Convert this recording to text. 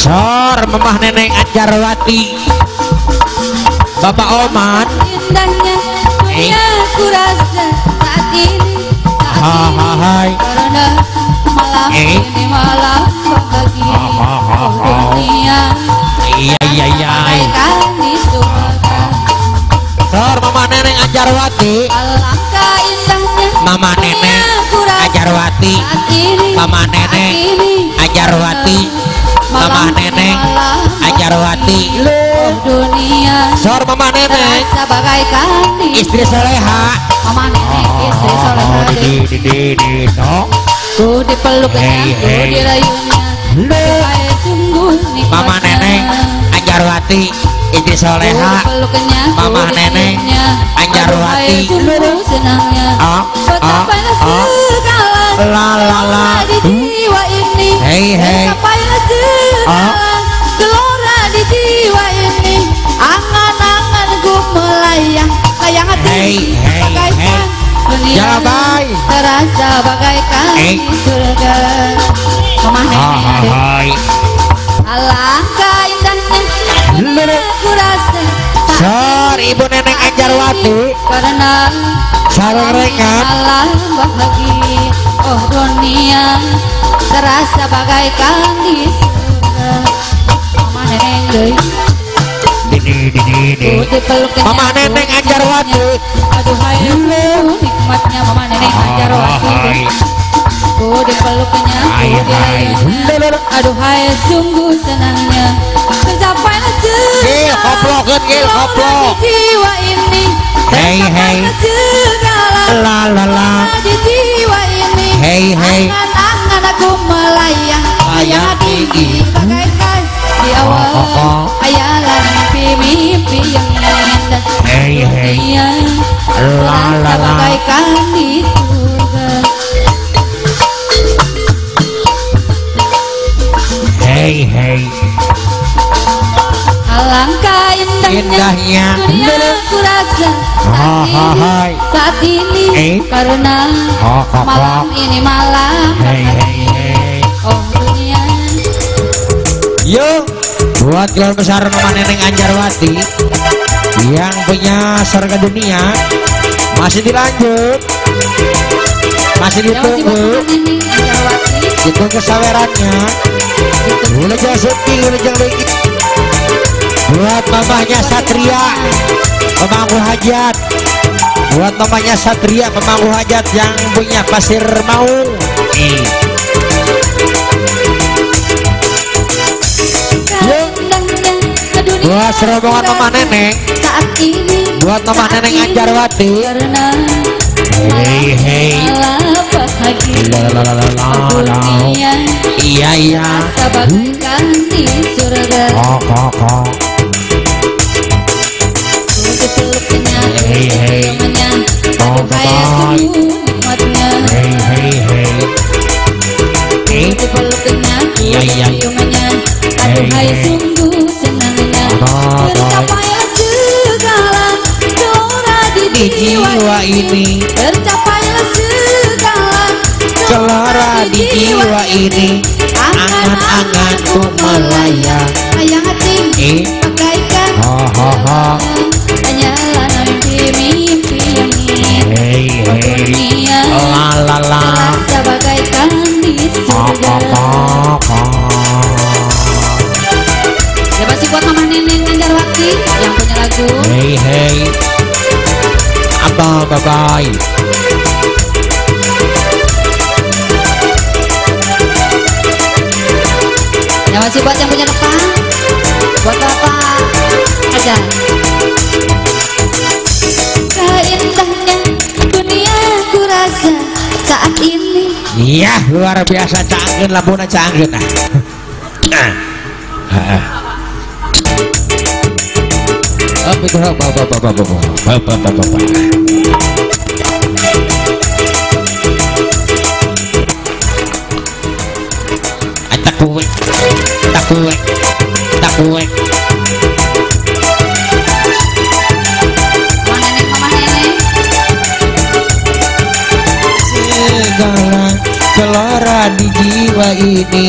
Sor Mamah Neneng Anjarwati Bapak Oman indahnya dunia ku rasa saat ini hai karena malam ini malam bahagia dunia iya bagaikan di surga. Sor Mamah Neneng Anjarwati Alangkah indahnya Mama Neneng ku rasa Anjarwati saat ini Mama Neneng Anjarwati Mama Neneng Anjarwati dunia Sor Mama Neneng terasa bagaikan di istri soleha Mama Neneng istri soleha di ku dipeluknya ku dirayunya supaya sungguh nikmatnya Mama Neneng Anjarwati istri soleha Mama Neneng Anjarwati sungguh senangnya betapa segala di jiwa ini betapa segala gelora di jiwa ini angan-anganku melayang layang hati bagaikan dunia terasa bagaikan surga. Mama Neneng alangkah indahnya ku rasa Sor Ibu Neneng Anjarwati karena sarengan malam bahagia dunia terasa bagaikan di surga. Mama Neneng deui Mama Neneng Anjarwati aduh hai nikmatnya Mama Neneng Anjarwati ku dipeluknya ku dirayunya aduh hai sungguh senangnya tercapai koplokeun ge koplok jiwa ini tercapai segala di jiwa ini angan-angan aku melayang layang tinggi bagaikan di awal hayalan mimpi-mimpi yang indah dunia terasa bagaikan di surga. Alangkah indahnya dunia ku rasa saat ini karena malam ini malam dunia. Yo buat keluarga besar Mama Neneng Anjarwati yang punya surga dunia masih dilanjut masih ditunggu ditunggu sawerannya ulejang sepi ulejang lagi buat mamanya Satria pemangku hajat buat mamanya Satria pemangku hajat yang punya Pasir Maung buat serombongan Mama Neneng saat ini buat Mama Neneng Anjarwati bahagia iya bagaikan di surga. Aduh hai sungguh nikmatnya dipeluknya ciumannya aduh hai sungguh senangnya tercapai segala gelora di jiwa ini tercapai segala gelora di jiwa ini angan-anganku melayang layang tinggi bagaikan hanyalah mimpi-mimpi yang indah dunia terasa bagaikan di surga. Ya masih buat Mama Neneng Anjarwati yang punya lagu abang bye ya masih buat yang punya Bapak buat Bapak aja. Keindahnya dunia ku rasa saat ini iya luar biasa cangkeun labuna cangkeun takuek Mama Neneng segala gelora di jiwa ini